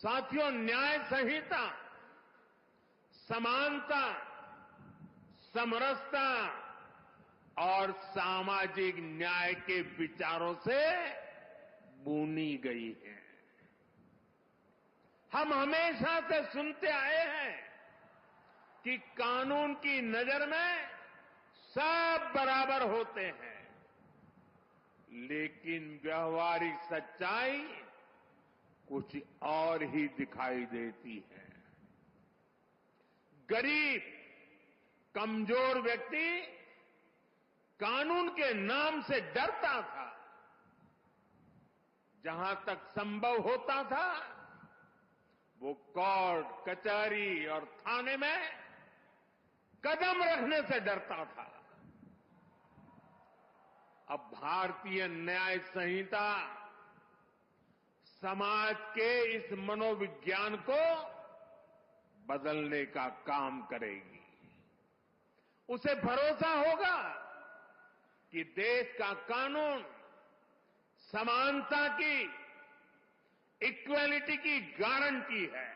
साथियों, न्याय संहिता समानता, समरसता और सामाजिक न्याय के विचारों से बुनी गई है। हम हमेशा से सुनते आए हैं कि कानून की नजर में सब बराबर होते हैं, लेकिन व्यवहारिक सच्चाई कुछ और ही दिखाई देती है। गरीब, कमजोर व्यक्ति कानून के नाम से डरता था। जहां तक संभव होता था, वो कोर्ट, कचहरी और थाने में कदम रखने से डरता था। अब भारतीय न्याय संहिता समाज के इस मनोविज्ञान को बदलने का काम करेगी। उसे भरोसा होगा कि देश का कानून समानता की, इक्वालिटी की गारंटी है।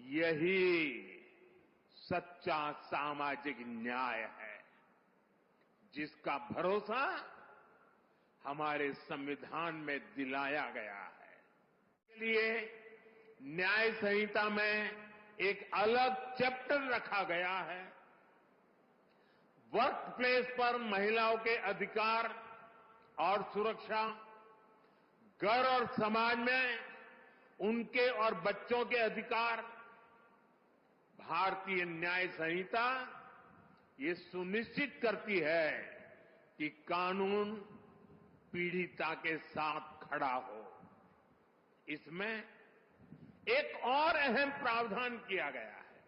यही सच्चा सामाजिक न्याय है, जिसका भरोसा हमारे संविधान में दिलाया गया है। इसके लिए न्याय संहिता में एक अलग चैप्टर रखा गया है। वर्क प्लेस पर महिलाओं के अधिकार और सुरक्षा, घर और समाज में उनके और बच्चों के अधिकार। भारतीय न्याय संहिता ये सुनिश्चित करती है कि कानून पीड़िता के साथ खड़ा हो। इसमें एक और अहम प्रावधान किया गया है।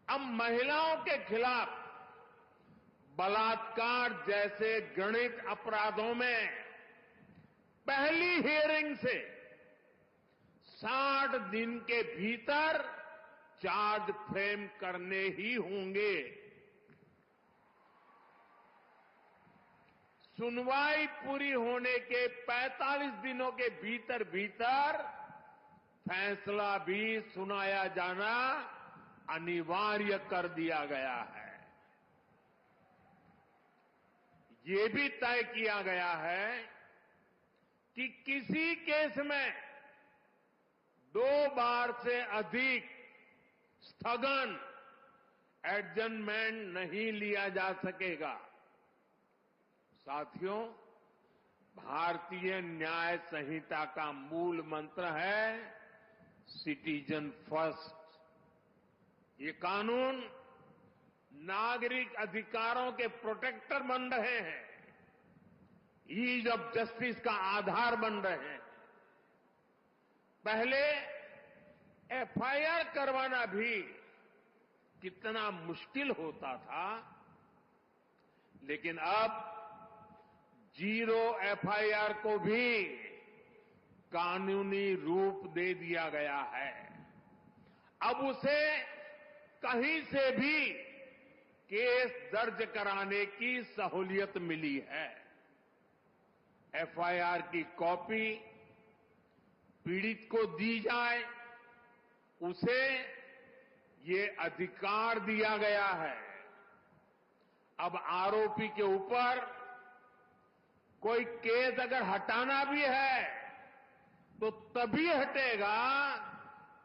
अब महिलाओं के खिलाफ बलात्कार जैसे घृणित अपराधों में पहली हियरिंग से 60 दिन के भीतर चार्ज फ्रेम करने ही होंगे। सुनवाई पूरी होने के 45 दिनों के भीतर फैसला भी सुनाया जाना अनिवार्य कर दिया गया है। ये भी तय किया गया है कि किसी केस में 2 बार से अधिक स्थगन, एडजमेंट नहीं लिया जा सकेगा। साथियों, भारतीय न्याय संहिता का मूल मंत्र है सिटीजन फर्स्ट। ये कानून नागरिक अधिकारों के प्रोटेक्टर बन रहे हैं, ईज ऑफ जस्टिस का आधार बन रहे हैं। पहले एफआईआर करवाना भी कितना मुश्किल होता था, लेकिन अब जीरो एफआईआर को भी कानूनी रूप दे दिया गया है। अब उसे कहीं से भी केस दर्ज कराने की सहूलियत मिली है। एफआईआर की कॉपी पीड़ित को दी जाए, उसे ये अधिकार दिया गया है। अब आरोपी के ऊपर कोई केस अगर हटाना भी है तो तभी हटेगा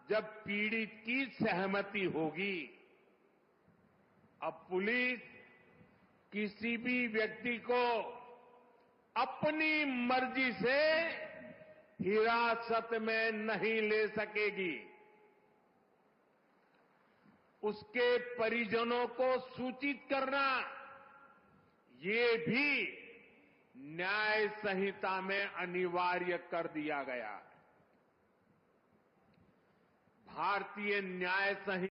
जब पीड़ित की सहमति होगी। अब पुलिस किसी भी व्यक्ति को अपनी मर्जी से हिरासत में नहीं ले सकेगी। उसके परिजनों को सूचित करना, ये भी न्याय संहिता में अनिवार्य कर दिया गया है। भारतीय न्याय संहिता